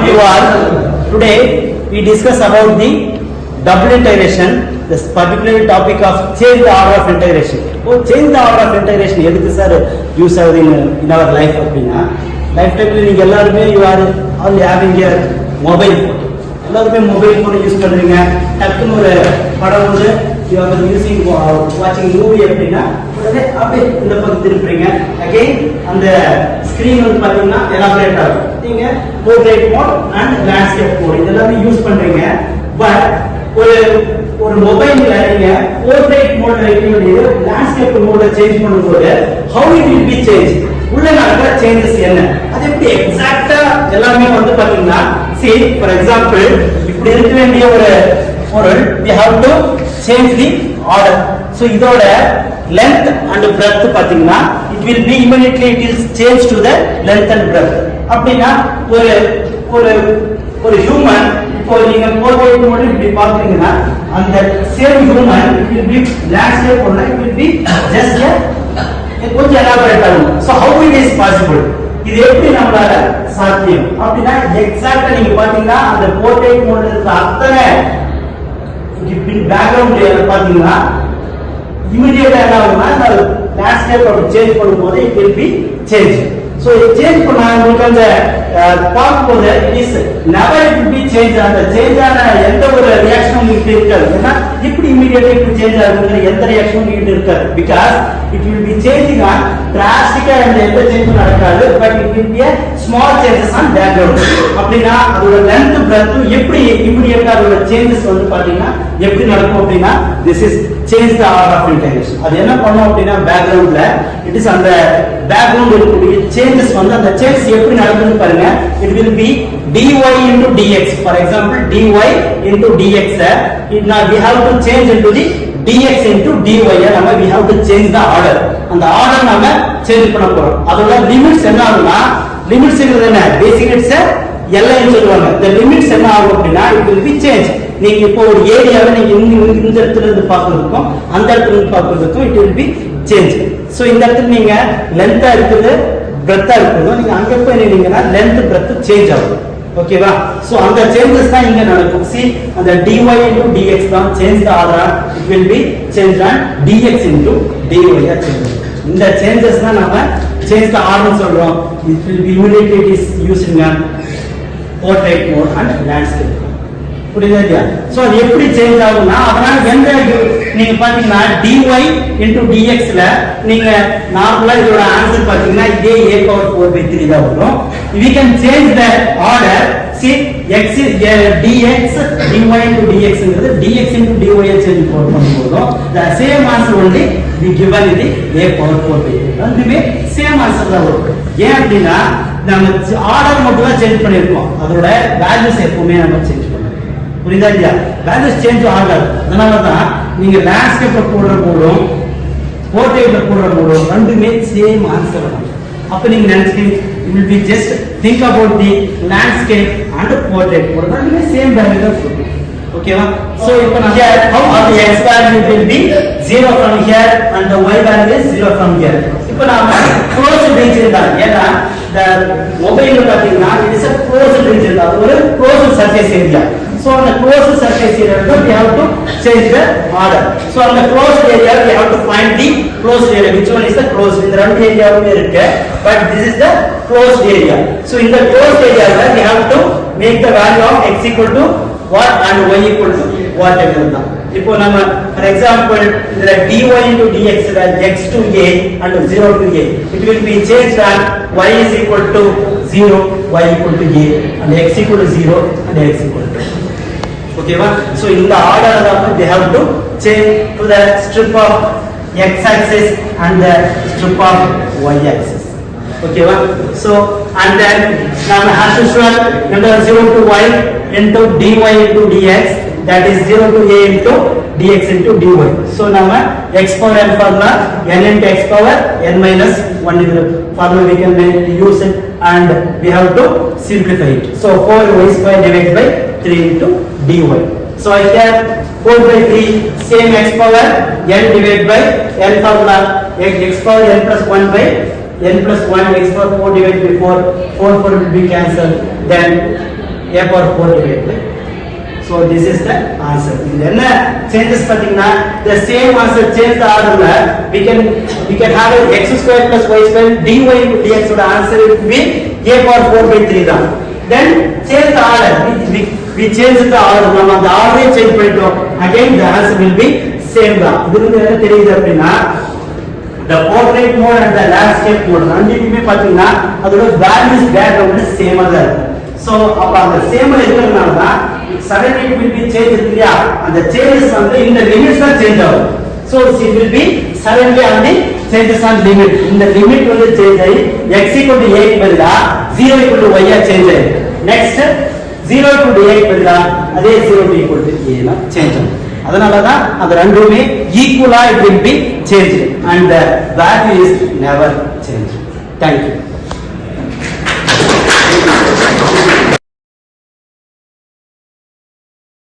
you all. Today we discuss about the double integration, this particular topic of change the order of integration. Oh, change the order of integration எதுக்கு sir use ஆகுது in our life அப்படின்னா, life டைம்ல நீங்க எல்லாருமே you are all having a mobile phone. எல்லாருமே mobile phone use பண்றீங்க. டக்குன்னு ஒரு படம் வந்து you are using watching movie அப்படின்னா உடனே அப்படியே இந்த பக்கம் திருப்புறீங்க. அகைன் அந்த ஸ்கிரீன் வந்து பாத்தீங்கன்னா எலாபரேட் ஆகும். நீங்க portrait mode and landscape mode இதெல்லாம் யூஸ் பண்றீங்க. பட் ஒரு மொபைல்ல நீங்க போர்ட்ரைட் மோட்ல வைக்க வேண்டியது லேண்ட்ஸ்கேப் மோட்ல சேஞ்ச் பண்ணும்போது how it will be changed, உள்ள நடக்கிற சேஞ்சஸ் என்ன, அது எப்படி எக்ஸாக்ட்டா எல்லாமே வந்து பாத்தீங்கன்னா see for example இப்படி இருக்க வேண்டிய ஒரு பொருள் we have to change the order. so இதோட length and breadth பாத்தீங்கன்னா it will be immediately it will change to the length and breadth. அப்படினா ஒரு ஹியூமன் இப்போ நீங்க போர்ட்ரைட் மோட்ல இப்படி பாத்தீங்கன்னா அந்த same human it will be landscape or it will be just a கொஞ்சம் எலாபரேட் ஆகும். so how it is possible, இது எப்படி நம்மளால சாத்தியம் அப்படினா எக்ஸாக்ட்டா நீங்க பாத்தீங்கன்னா அந்த போர்ட்ரைட் மோட்ல இருக்க அத்தனை இப்படி பேக்ரவுண்ட் லேயர் பாத்தீங்கன்னா இமிடியேட்டா என்ன ஆகும்னா அந்த லேண்ட்ஸ்கேப் அப்படி சேஞ்ச் பண்ணும்போது it will be changed. so change பண்ணா உங்களுக்கு அந்த பார்க்கும்போது it is never it will be changed. அந்த சேஞ்ச் ஆன எந்த ஒரு ரியாக்ஷனும் உங்களுக்கு இருக்காது. ஏன்னா இப்படி இமிடியேட்டா இப்படி சேஞ்ச் ஆகுங்கிற எந்த ரியாக்ஷனும் உங்களுக்கு இருக்காது. because it will be changing on drastically and எந்த சேஞ்சும் நடக்காது. but it will be a small changes on background. அப்படினா அதோட length breadth எப்படி இமிடியேட்டா அதோட சேஞ்சஸ் வந்து பாத்தீங்கன்னா எப்படி நடக்கும் அப்படினா this is change the order of integration. அது என்ன பண்ணும் அப்படினா பேக்ரவுண்ட்ல it is அந்த பேக்ரவுண்ட் இருக்கக்கூடிய சேஞ்சஸ் வந்து அந்த சேஞ்ச் எப்படி நடக்குதுன்னு பாருங்க. it will be dy into dx. for example dy into dx it now we have to change into the dx into dy நம்ம we have to change the order. அந்த order நாம change பண்ண போறோம். அதோட limits என்ன ஆகும்னா லிமிட்ஸ்ங்கிறது என்ன பேசிக் it's எல்லைன்னு சொல்லுவாங்க. the லிமிட்ஸ் என்ன ஆகும் அப்படினா it will be change. நீங்க இப்போ ஒரு ஏரியாவை நீங்க இந்த இடத்துல இருந்து பார்க்கிறதுக்கும் அந்த இடத்துல இருந்து பார்க்கிறதுக்கும் it will be change. so இந்த இடத்துல நீங்க லென்த்தா இருக்குது பிரெத்தா இருக்குது, நீங்க அங்க போய் நின்னீங்கன்னா லென்த் பிரெத் சேஞ்ச் ஆகும். ஓகேவா? சோ அந்த சேஞ்சஸ் தான் இங்க நடக்கும். see அந்த dy into dx தான் change the order, it will be changed on dx into dy ஆ சேஞ்ச். இந்த சேஞ்சஸ் தான் நாம change the order சொல்றோம். it will be immediately it is using a portrait mode and landscape. புரியுதா இல்லையா? So அது எப்படி சேஞ்ச் ஆகும்னா அதனால எந்த நீங்க பாத்தீங்கன்னா dy into dx ல நீங்க நார்மலா இதோட ஆன்சர் பாத்தீங்கன்னா இதே a power 4 by 3 தான் வரும். we can change the order. see x is dx dy into dx ங்கிறது dx into dy I change பண்ணும்போது the same answer only we given in the a power 4 by 3. அதுவே same answer தான் வரும். ஏன் அப்படினா நம்ம ஆர்டர் மட்டும் தான் சேஞ்ச் பண்ணிருக்கோம், அதோட வேல்யூஸ் எப்பவுமே நம்ம சேஞ்ச் பண்ணோம். புரியுதா இல்லையா? வேல்யூஸ் சேஞ்ச் ஆகாது. அதனால தான் நீங்க லேண்ட்ஸ்கேப்ல போடுற போடும் போர்ட்ரைட்ல போடுற போடும் ரெண்டுமே சேம் ஆன்சர் தான். அப்ப நீங்க நினைச்சீங்க it will be just think about the landscape and portrait போடுறது ரெண்டுமே சேம் வேல்யூ தான் சொல்லுது. ஓகேவா? சோ இப்போ நான் how the x value will be 0 from here and the y value is 0 from here. இப்போ நாம க்ளோஸ்ட் ரீஜன் தான். ஏன்னா the மொபைல்ல பாத்தீங்கன்னா it is a closed region, அது ஒரு closed surface area. so on the closed surface area we have to change the order. so on the closed area we have to find the closed area, which one is the closed. இந்த ரெண்டு ஏரியாவுமே இருக்கு, but this is the closed area. so in the closed area we have to make the value of x equal to what and y equal to what அப்படினா இப்போ நம்ம for example இந்த dy into dx ல x to a and 0 to a it will be changed and y is equal to 0 y equal to a and x equal to 0 and x equal to ஓகேவா? So இந்த order தான் we have to change to the strip of x axis and the strip of y axis. ஓகேவா? So and then நாம as usual number 0 to y into dy into dx, that is 0 to a into dx into dy. so நாம x power n formula n into x power n minus 1 is the formula we can use it and we have to simplify it. so 4y square divided by 3 into dy. so here 4 by 3 same x power n divided by n formula x power n plus 1 by n plus 1 x power 4 divided by 4 4 will be cancelled. then a power 4 divided by. So this is the answer. இது என்ன changes பாத்தீங்கன்னா the same answer change the order. We can have x square plus y square dy into dx ஓட answer will be a power 4 by 3 தான். Then change the order. We change the order. நம்ம அந்த order change பண்ணிட்டோம். Again the answer will be same தான். இது வந்து என்ன தெரியுது அப்படின்னா the portrait mode and the landscape mode ரெண்டுமே பாத்தீங்கன்னா அதோட values background சேமா தான் இருக்கு. So அப்ப அந்த சேமா இருக்கறனால தான் suddenly it will be changed இல்லையா அந்த changes வந்து இந்த limits தான் change ஆகும். So it will be suddenly on the changes on limit. இந்த limit வந்து change ஆகி x equal to 8 பதிலா 0 equal to y ah change ஆகும். Next 0 equal to 8 பதிலா அதே 0 equal to a னா change ஆகும். அதனால தான் அந்த ரெண்டுமே ஈக்குவலா it will be changed and the value is never changed. Thank you.